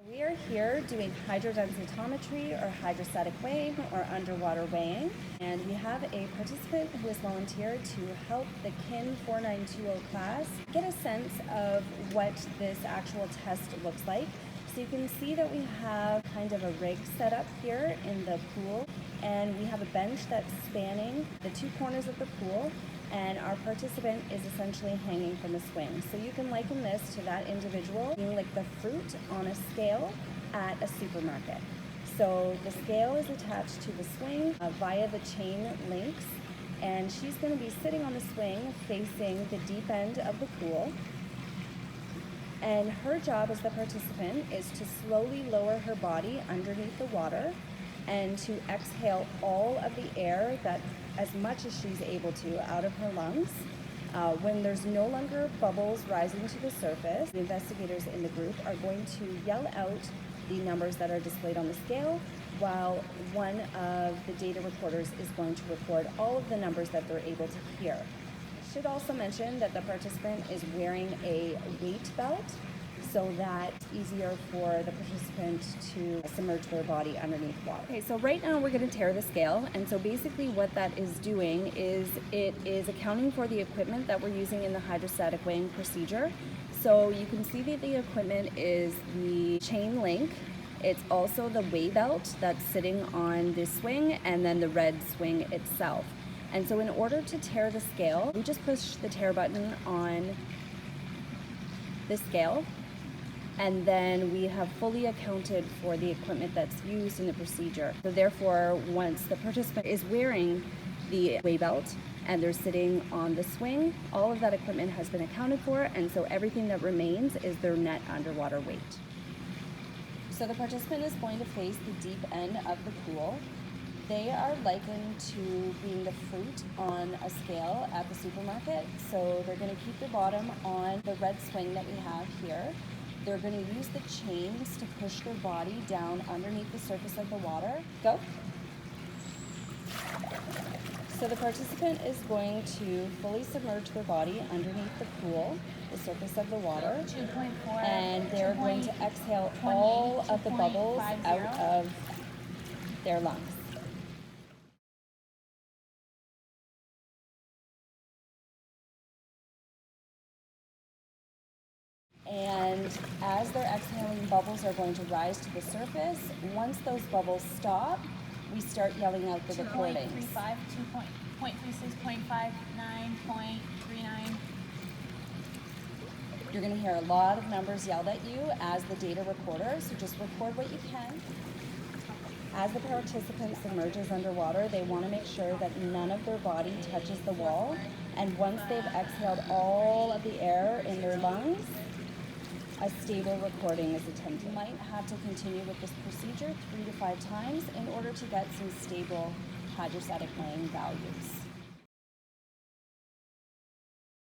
We are here doing hydrodensitometry or hydrostatic weighing or underwater weighing, and we have a participant who has volunteered to help the KIN 4920 class get a sense of what this actual test looks like. So you can see that we have kind of a rig set up here in the pool, and we have a bench that's spanning the two corners of the pool, and our participant is essentially hanging from a swing. So you can liken this to that individual being like the fruit on a scale at a supermarket. So the scale is attached to the swing via the chain links, and she's going to be sitting on the swing facing the deep end of the pool. And her job as the participant is to slowly lower her body underneath the water and to exhale all of the air, that as much as she's able to, out of her lungs. When there's no longer bubbles rising to the surface, the investigators in the group are going to yell out the numbers that are displayed on the scale, while one of the data recorders is going to record all of the numbers that they're able to hear. I should also mention that the participant is wearing a weight belt, so that it's easier for the participant to submerge their body underneath water. Okay, so right now we're going to tare the scale, and so basically what that is doing is it is accounting for the equipment that we're using in the hydrostatic weighing procedure. So you can see that the equipment is the chain link. It's also the weigh belt that's sitting on the swing, and then the red swing itself. And so in order to tare the scale, we just push the tare button on the scale, and then we have fully accounted for the equipment that's used in the procedure. So therefore, once the participant is wearing the weigh belt and they're sitting on the swing, all of that equipment has been accounted for, and so everything that remains is their net underwater weight. So the participant is going to face the deep end of the pool. They are likened to being the fruit on a scale at the supermarket. So they're going to keep their bottom on the red swing that we have here. They're going to use the chains to push their body down underneath the surface of the water. Go. So the participant is going to fully submerge their body underneath the pool, the surface of the water, 2.4, and they're going to exhale all of the bubbles out of their lungs. And as they're exhaling, bubbles are going to rise to the surface. Once those bubbles stop, we start yelling out the recordings. 2.35, 2.36, 0.59, 0.39. You're going to hear a lot of numbers yelled at you as the data recorder, so just record what you can. As the participant submerges underwater, they want to make sure that none of their body touches the wall. And once they've exhaled all of the air in their lungs, a stable recording is attempted. You might have to continue with this procedure 3 to 5 times in order to get some stable hydrostatic weighing values.